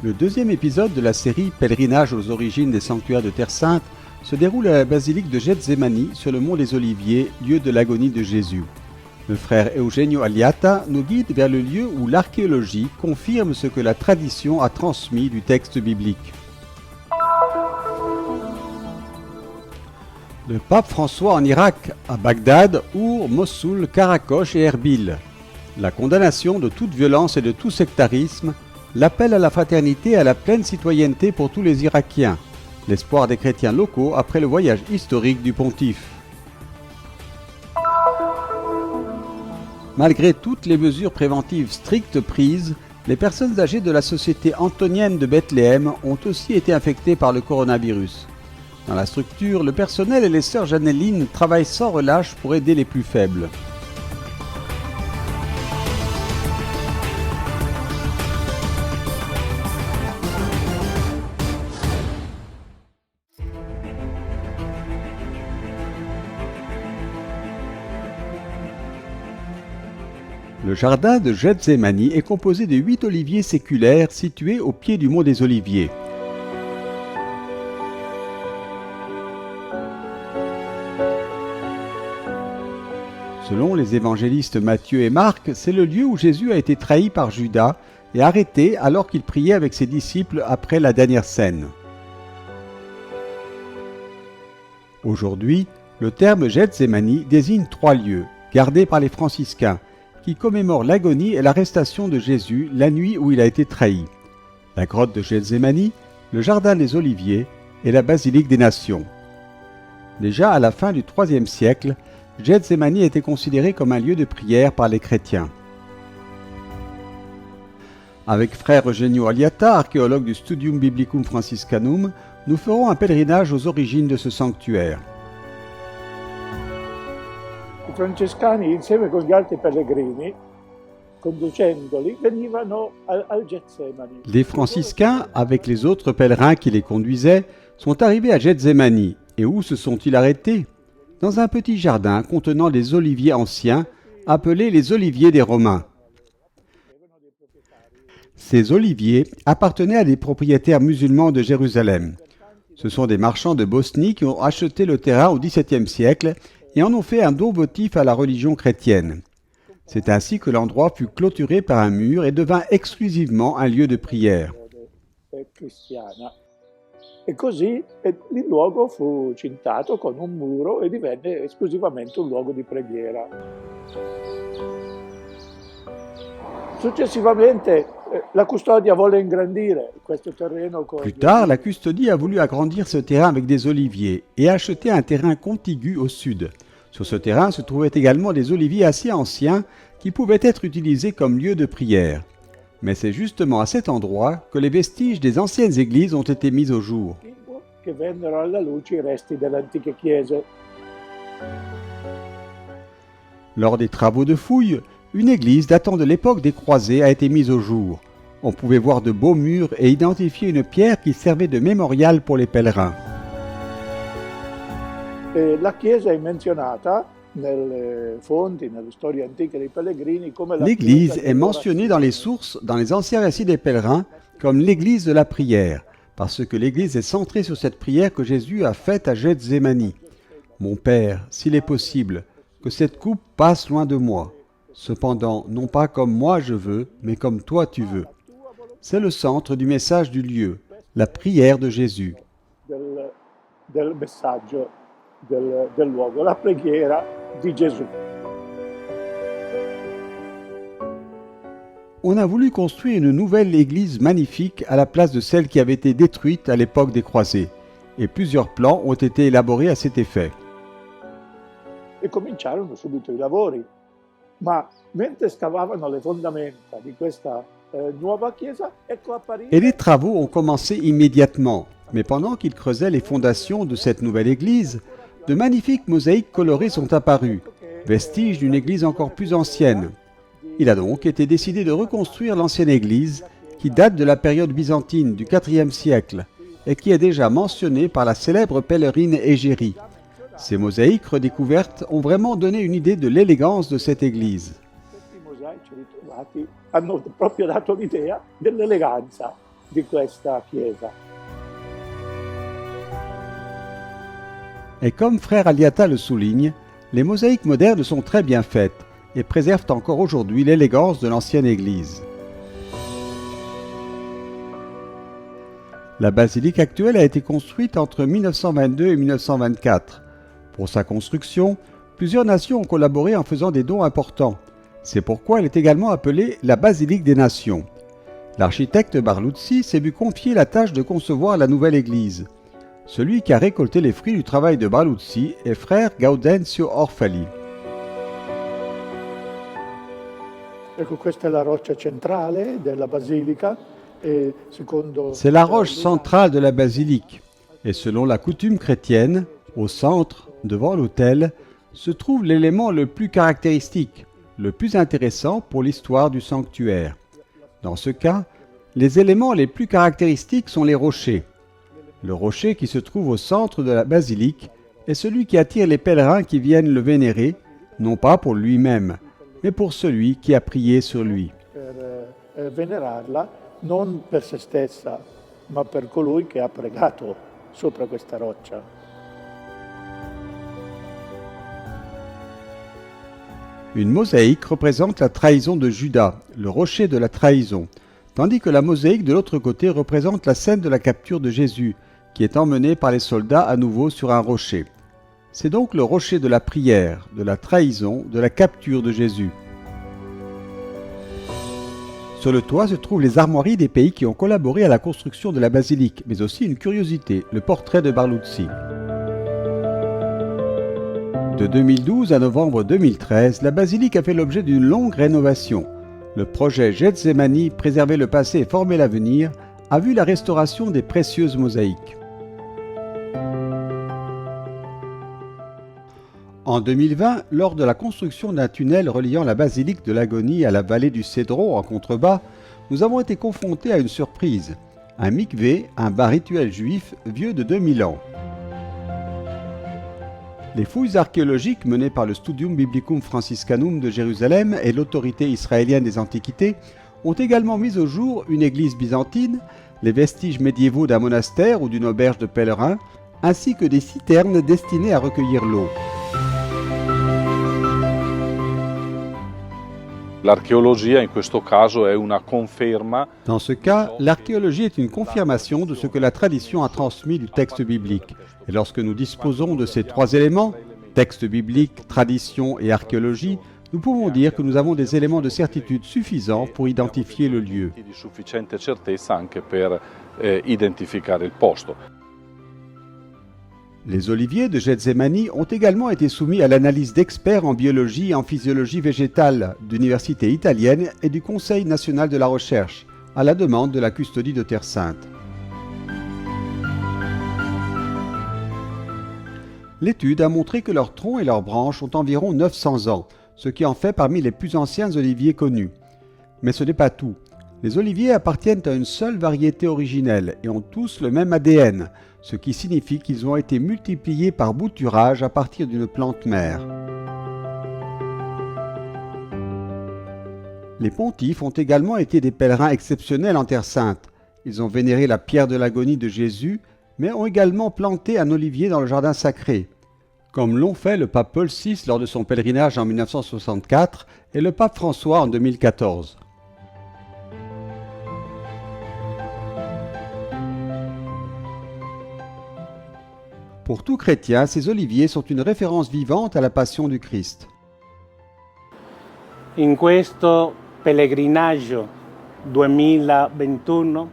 Le deuxième épisode de la série Pèlerinage aux origines des sanctuaires de Terre Sainte se déroule à la basilique de Gethsémani sur le mont des Oliviers, lieu de l'agonie de Jésus. Le frère Eugenio Aliata nous guide vers le lieu où l'archéologie confirme ce que la tradition a transmis du texte biblique. Le pape François en Irak, à Bagdad, Our, Mossoul, Karakoche et Erbil. La condamnation de toute violence et de tout sectarisme, l'appel à la fraternité et à la pleine citoyenneté pour tous les Irakiens, l'espoir des chrétiens locaux après le voyage historique du pontife. Malgré toutes les mesures préventives strictes prises, les personnes âgées de la société antonienne de Bethléem ont aussi été infectées par le coronavirus. Dans la structure, le personnel et les sœurs Janellines travaillent sans relâche pour aider les plus faibles. Le jardin de Gethsémani est composé de 8 oliviers séculaires situés au pied du mont des Oliviers. Selon les évangélistes Matthieu et Marc, c'est le lieu où Jésus a été trahi par Judas et arrêté alors qu'il priait avec ses disciples après la dernière scène. Aujourd'hui, le terme Gethsémani désigne 3 lieux, gardés par les franciscains, qui commémorent l'agonie et l'arrestation de Jésus la nuit où il a été trahi. La grotte de Gethsémani, le jardin des Oliviers et la basilique des Nations. Déjà à la fin du IIIe siècle, Gethsémani était considéré comme un lieu de prière par les chrétiens. Avec frère Eugenio Aliata, archéologue du Studium Biblicum Franciscanum, nous ferons un pèlerinage aux origines de ce sanctuaire. I francescani, insieme con gli altri pellegrini, conducendoli, venivano al Gethsemani. Les franciscains, avec les autres pèlerins qui les conduisaient, sont arrivés à Gethsémani. Et où se sont-ils arrêtés? Dans un petit jardin contenant des oliviers anciens, appelés les oliviers des Romains. Ces oliviers appartenaient à des propriétaires musulmans de Jérusalem. Ce sont des marchands de Bosnie qui ont acheté le terrain au XVIIe siècle et en ont fait un don votif à la religion chrétienne. C'est ainsi que l'endroit fut clôturé par un mur et devint exclusivement un lieu de prière. E così il luogo fu cintato con un muro e divenne esclusivamente un luogo di preghiera. Successivamente la custodia volle ingrandire questo terreno con... Plus tard, la custodie a voulu agrandir ce terrain avec des oliviers et acheter un terrain contigu au sud. Sur ce terrain se trouvaient également des oliviers assez anciens qui pouvaient être utilisés comme lieu de prière. Mais c'est justement à cet endroit que les vestiges des anciennes églises ont été mis au jour. Che vennero alla luce i resti delle antiche chiese. Lors des travaux de fouilles, une église datant de l'époque des croisés a été mise au jour. On pouvait voir de beaux murs et identifier une pierre qui servait de mémorial pour les pèlerins. La chiesa è menzionata nelle fonti, nelle storie antiche dei pellegrini come la L'église chiesa est mentionnée dans les sources, dans les anciens récits des pèlerins, comme l'église de la prière, parce que l'église est centrée sur cette prière que Jésus a faite à Gethsémani. Mon Père, s'il est possible, que cette coupe passe loin de moi. Cependant, non pas comme moi je veux, mais comme toi tu veux. C'est le centre du message du lieu, la prière de Jésus. del messaggio del luogo, la preghiera di Gesù. On a voulu construire une nouvelle église magnifique à la place de celle qui avait été détruite à l'époque des croisés, et plusieurs plans ont été élaborés à cet effet. E cominciarono subito i lavori, ma mentre scavavano le fondamenta di questa nuova chiesa, ecco apparire... Et les travaux ont commencé immédiatement, mais pendant qu'ils creusaient les fondations de cette nouvelle église, de magnifiques mosaïques colorées sont apparues, vestiges d'une église encore plus ancienne. Il a donc été décidé de reconstruire l'ancienne église, qui date de la période byzantine du IVe siècle, et qui est déjà mentionnée par la célèbre pèlerine Égérie. Ces mosaïques redécouvertes ont vraiment donné une idée de l'élégance de cette église. Questi mosaici ritrovati hanno proprio dato l'idea dell'eleganza di questa chiesa. Et comme frère Aliata le souligne, les mosaïques modernes sont très bien faites et préservent encore aujourd'hui l'élégance de l'ancienne église. La basilique actuelle a été construite entre 1922 et 1924. Pour sa construction, plusieurs nations ont collaboré en faisant des dons importants. C'est pourquoi elle est également appelée la basilique des nations. L'architecte Barluzzi s'est vu confier la tâche de concevoir la nouvelle église. Celui qui a récolté les fruits du travail de Barluzzi est frère Gaudenzio Orfali. Ecco, questa è la roccia centrale della basilica. C'est la roche centrale de la basilique. Et selon la coutume chrétienne, au centre, devant l'autel, se trouve l'élément le plus caractéristique, le plus intéressant pour l'histoire du sanctuaire. Dans ce cas, les éléments les plus caractéristiques sont les rochers. Le rocher qui se trouve au centre de la basilique est celui qui attire les pèlerins qui viennent le vénérer, non pas pour lui-même, mais pour celui qui a prié sur lui. Venerarla non per se stessa, ma per colui che ha pregato sopra questa roccia. Une mosaïque représente la trahison de Judas, le rocher de la trahison, tandis que la mosaïque de l'autre côté représente la scène de la capture de Jésus, qui est emmené par les soldats à nouveau sur un rocher. C'est donc le rocher de la prière, de la trahison, de la capture de Jésus. Sur le toit se trouvent les armoiries des pays qui ont collaboré à la construction de la basilique, mais aussi une curiosité, le portrait de Barluzzi. De 2012 à novembre 2013, la basilique a fait l'objet d'une longue rénovation. Le projet Getsemani, préserver le passé et former l'avenir, a vu la restauration des précieuses mosaïques. En 2020, lors de la construction d'un tunnel reliant la basilique de l'Agonie à la vallée du Cédron en contrebas, nous avons été confrontés à une surprise. Un mikvé, un bain rituel juif vieux de 2000 ans. Les fouilles archéologiques menées par le Studium Biblicum Franciscanum de Jérusalem et l'autorité israélienne des Antiquités ont également mis au jour une église byzantine, les vestiges médiévaux d'un monastère ou d'une auberge de pèlerins, ainsi que des citernes destinées à recueillir l'eau. L'archeologia in questo caso è una conferma. Dans ce cas, l'archéologie est une confirmation de ce que la tradition a transmis du texte biblique. Et lorsque nous disposons de ces trois éléments, texte biblique, tradition et archéologie, nous pouvons dire que nous avons des éléments de certitude suffisants pour identifier le lieu. Di sufficiente certezza anche per identificare il posto. Les oliviers de Getsemani ont également été soumis à l'analyse d'experts en biologie et en physiologie végétale d'universités italiennes et du Conseil national de la recherche, à la demande de la custodie de Terre Sainte. L'étude a montré que leurs troncs et leurs branches ont environ 900 ans, ce qui en fait parmi les plus anciens oliviers connus. Mais ce n'est pas tout. Les oliviers appartiennent à une seule variété originelle et ont tous le même ADN, ce qui signifie qu'ils ont été multipliés par bouturage à partir d'une plante mère. Les pontifes ont également été des pèlerins exceptionnels en Terre Sainte. Ils ont vénéré la pierre de l'agonie de Jésus, mais ont également planté un olivier dans le jardin sacré, comme l'ont fait le pape Paul VI lors de son pèlerinage en 1964 et le pape François en 2014. Pour tout chrétien, ces oliviers sont une référence vivante à la passion du Christ. In questo pellegrinaggio 2021,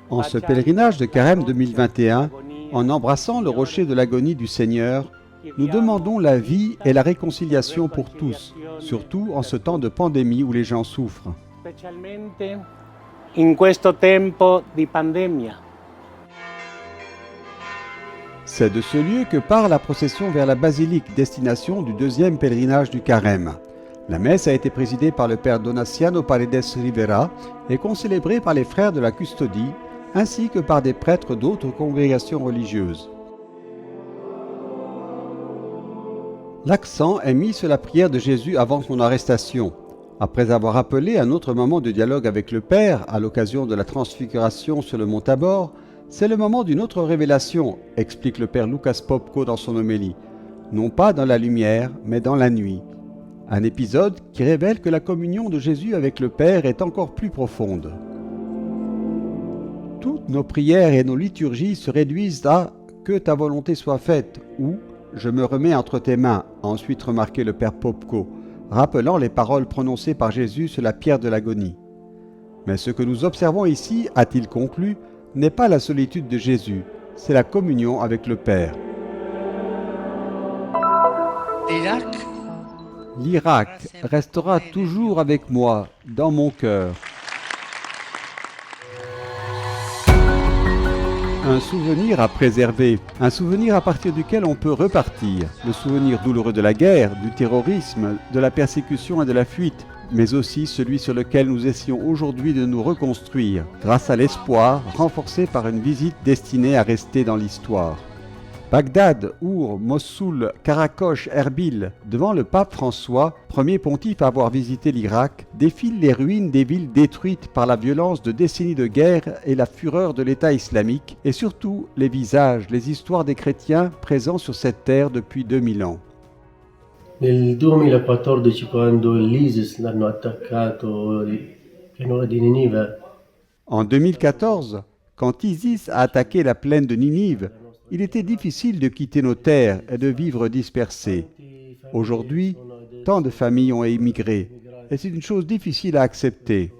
En ce pèlerinage de Carême 2021, en embrassant le rocher de l'agonie du Seigneur, nous demandons la vie et la réconciliation pour tous, surtout en ce temps de pandémie où les gens souffrent. specialmente in questo tempo di pandemia. C'est de ce lieu que part la procession vers la basilique, destination du deuxième pèlerinage du Carême. La messe a été présidée par le père Donaciano Paredes Rivera et concélébrée par les frères de la custodie, ainsi que par des prêtres d'autres congrégations religieuses. L'accent est mis sur la prière de Jésus avant son arrestation. Après avoir appelé un autre moment de dialogue avec le Père à l'occasion de la transfiguration sur le mont Tabor, c'est le moment d'une autre révélation, explique le Père Lucas Popko dans son homélie. Non pas dans la lumière, mais dans la nuit. Un épisode qui révèle que la communion de Jésus avec le Père est encore plus profonde. Toutes nos prières et nos liturgies se réduisent à « que ta volonté soit faite » ou « je me remets entre tes mains », a ensuite remarqué le Père Popko, rappelant les paroles prononcées par Jésus sur la pierre de l'agonie. Mais ce que nous observons ici, a-t-il conclu, n'est pas la solitude de Jésus, c'est la communion avec le Père. L'Irak restera toujours avec moi, dans mon cœur. Un souvenir à préserver, un souvenir à partir duquel on peut repartir. Le souvenir douloureux de la guerre, du terrorisme, de la persécution et de la fuite, mais aussi celui sur lequel nous essayons aujourd'hui de nous reconstruire, grâce à l'espoir renforcé par une visite destinée à rester dans l'histoire. Bagdad, Our, Mossoul, Karakoche, Erbil, devant le pape François, premier pontife à avoir visité l'Irak, défilent les ruines des villes détruites par la violence de décennies de guerre et la fureur de l'État islamique, et surtout les visages, les histoires des chrétiens présents sur cette terre depuis 2000 ans. Nel 2014, quando l'ISIS l'hanno attaccato pianura di Ninive. En 2014, quand ISIS a attaqué la plaine de Ninive, il était difficile de quitter nos terres et de vivre dispersés. Aujourd'hui, tant de familles ont émigré, et c'est une chose difficile à accepter.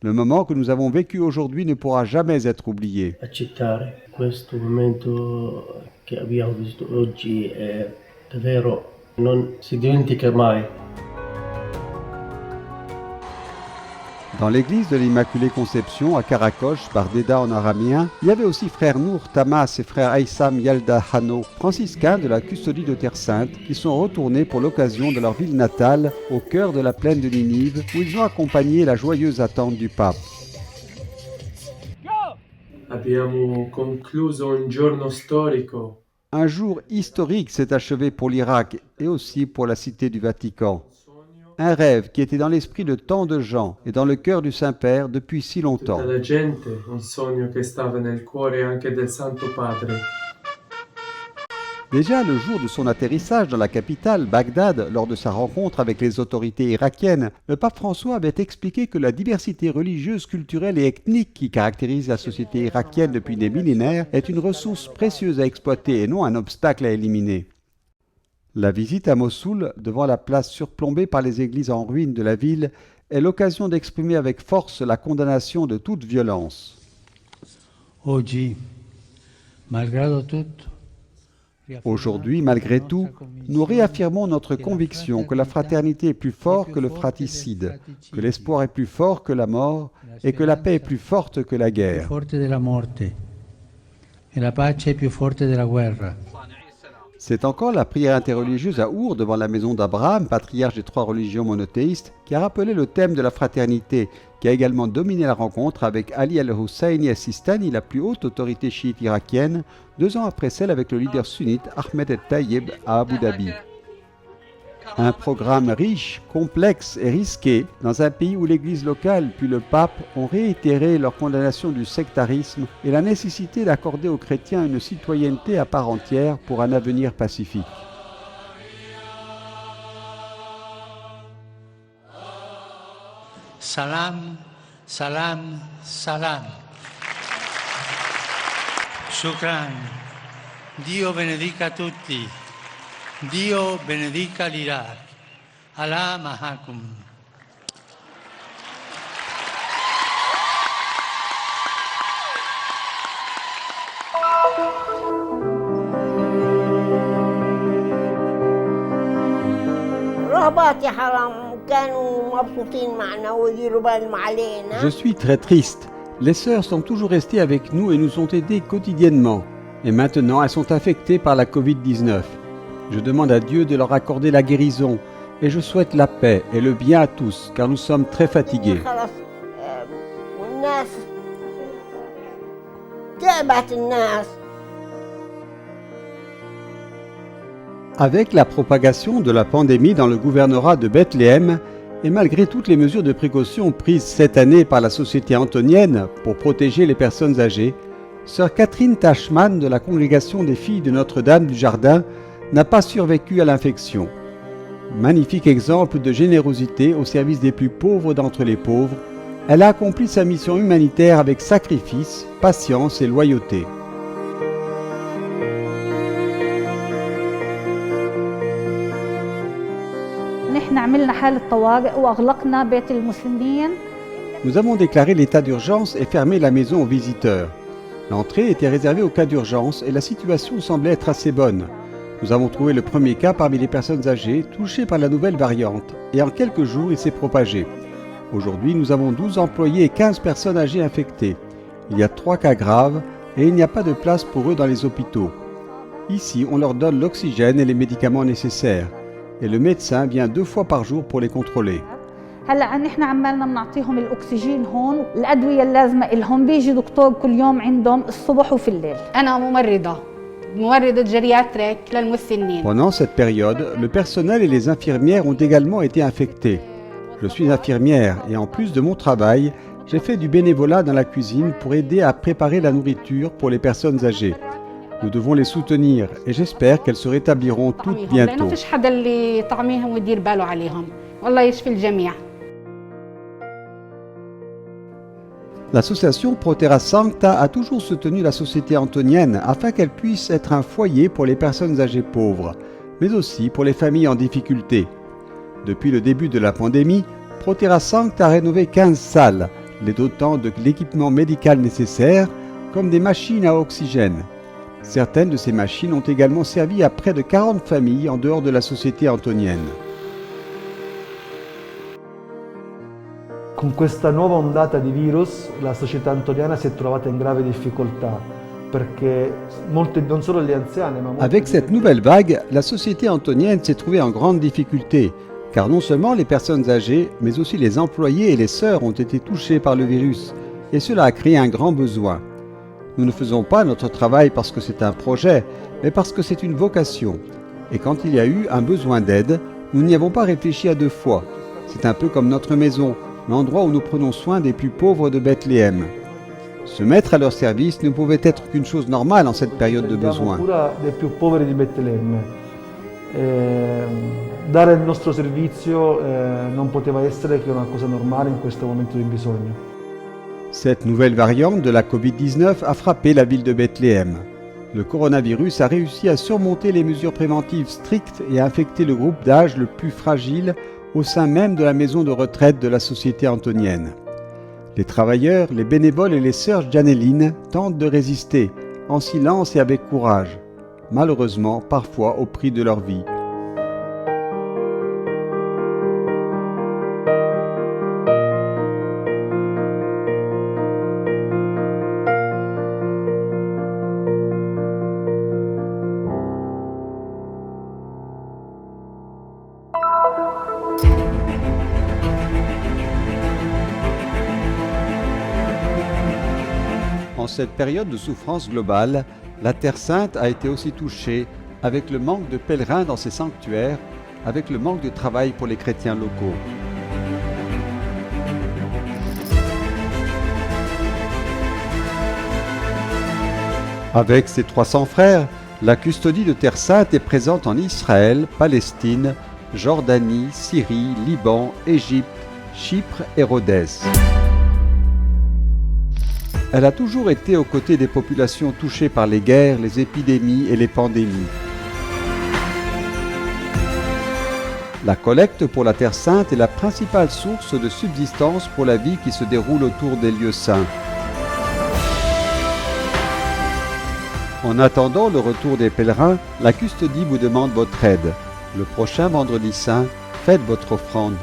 Le moment que nous avons vécu aujourd'hui ne pourra jamais être oublié. Accettare questo momento che abbiamo vissuto oggi è davvero non si dimentica mai. Dans l'église de l'Immaculée Conception à Karakoche, par Deda en araméen, il y avait aussi frère Nour Tamas et frère Aïssam Yalda Hano, franciscains de la custodie de Terre Sainte, qui sont retournés pour l'occasion de leur ville natale, au cœur de la plaine de Ninive, où ils ont accompagné la joyeuse attente du pape. Abbiamo concluso un giorno storico. Un jour historique s'est achevé pour l'Irak et aussi pour la cité du Vatican. Un rêve qui était dans l'esprit de tant de gens et dans le cœur du Saint-Père depuis si longtemps. Tutta la gente, un sogno che stava nel cuore anche del Santo Padre. Déjà le jour de son atterrissage dans la capitale, Bagdad, lors de sa rencontre avec les autorités irakiennes, le pape François avait expliqué que la diversité religieuse, culturelle et ethnique qui caractérise la société irakienne depuis des millénaires est une ressource précieuse à exploiter et non un obstacle à éliminer. La visite à Mossoul, devant la place surplombée par les églises en ruine de la ville, est l'occasion d'exprimer avec force la condamnation de toute violence. Aujourd'hui, malgré tout, nous réaffirmons notre conviction que la fraternité est plus forte que le fratricide, que l'espoir est plus fort que la mort et que la paix est plus forte que la guerre. C'est encore la prière interreligieuse à Our devant la maison d'Abraham, patriarche des trois religions monothéistes, qui a rappelé le thème de la fraternité, qui a également dominé la rencontre avec Ali al-Husseini al-Sistani, la plus haute autorité chiite irakienne, 2 ans après celle avec le leader sunnite Ahmed el-Tayyib à Abu Dhabi. Un programme riche, complexe et risqué dans un pays où l'Église locale puis le pape ont réitéré leur condamnation du sectarisme et la nécessité d'accorder aux chrétiens une citoyenneté à part entière pour un avenir pacifique. Salam, salam, salam. Shukran. Dio benedica tutti. Dio benedica l'Irak. Allah mahakum. Je suis très triste. Les sœurs sont toujours restées avec nous et nous ont aidés quotidiennement. Et maintenant, elles sont affectées par la Covid-19. Je demande à Dieu de leur accorder la guérison et je souhaite la paix et le bien à tous car nous sommes très fatigués. Avec la propagation de la pandémie dans le gouvernorat de Bethléem, Et malgré toutes les mesures de précaution prises cette année par la Société antonienne pour protéger les personnes âgées, sœur Catherine Tachman de la congrégation des filles de Notre-Dame du Jardin n'a pas survécu à l'infection. Magnifique exemple de générosité au service des plus pauvres d'entre les pauvres, elle a accompli sa mission humanitaire avec sacrifice, patience et loyauté. Nous avons déclaré l'état d'urgence et fermé la maison aux visiteurs. L'entrée était réservée aux cas d'urgence et la situation semblait être assez bonne. Nous avons trouvé le premier cas parmi les personnes âgées touchées par la nouvelle variante et en quelques jours il s'est propagé. Aujourd'hui, nous avons 12 employés et 15 personnes âgées infectées. Il y a 3 cas graves et il n'y a pas de place pour eux dans les hôpitaux. Ici, on leur donne l'oxygène et les médicaments nécessaires. Et le médecin vient 2 fois par jour pour les contrôler. هلا نحن عمالنا بنعطيهم الاكسجين هون الادويه اللازمه لهم بيجي دكتور كل يوم عندهم الصبح وفي الليل. انا ممرضه جيرياتريك للمسنين. Pendant cette période, le personnel et les infirmières ont également été infectés. Je suis infirmière et en plus de mon travail, j'ai fait du bénévolat dans la cuisine pour aider à préparer la nourriture pour les personnes âgées. Nous devons les soutenir et j'espère qu'elles se rétabliront toutes bientôt. L'association Proterra Sancta a toujours soutenu la société antonienne afin qu'elle puisse être un foyer pour les personnes âgées pauvres, mais aussi pour les familles en difficulté. Depuis le début de la pandémie, Proterra Sancta a rénové 15 salles, les dotant de l'équipement médical nécessaire, comme des machines à oxygène. Certaines de ces machines ont également servi à près de 40 familles en dehors de la société antonienne. Con questa nuova ondata di virus la società antoniana si è trovata in grave difficoltà perché non solo gli anziani ma Avec cette nouvelle vague, la société antonienne s'est trouvée en grande difficulté car non seulement les personnes âgées mais aussi les employés et les sœurs ont été touchés par le virus et cela a créé un grand besoin. Nous ne faisons pas notre travail parce que c'est un projet mais parce que c'est une vocation et quand il y a eu un besoin d'aide, nous n'y avons pas réfléchi à 2 fois. C'est un peu comme notre maison, l'endroit où nous prenons soin des plus pauvres de Bethléem. Se mettre à leur service ne pouvait être qu'une chose normale en cette période de besoin. Dare il nostro servizio non poteva essere che una cosa normale in questo momento di bisogno. Cette nouvelle variante de la Covid-19 a frappé la ville de Bethléem. Le coronavirus a réussi à surmonter les mesures préventives strictes et a infecté le groupe d'âge le plus fragile au sein même de la maison de retraite de la société antonienne. Les travailleurs, les bénévoles et les sœurs Janelline tentent de résister, en silence et avec courage, malheureusement parfois au prix de leur vie. En cette période de souffrance globale, la Terre Sainte a été aussi touchée avec le manque de pèlerins dans ses sanctuaires, avec le manque de travail pour les chrétiens locaux. Avec ses 300 frères, la custodie de Terre Sainte est présente en Israël, Palestine, Jordanie, Syrie, Liban, Égypte, Chypre et Rhodes. Elle a toujours été aux côtés des populations touchées par les guerres, les épidémies et les pandémies. La collecte pour la Terre Sainte est la principale source de subsistance pour la vie qui se déroule autour des lieux saints. En attendant le retour des pèlerins, la custodie vous demande votre aide. Le prochain vendredi saint, faites votre offrande.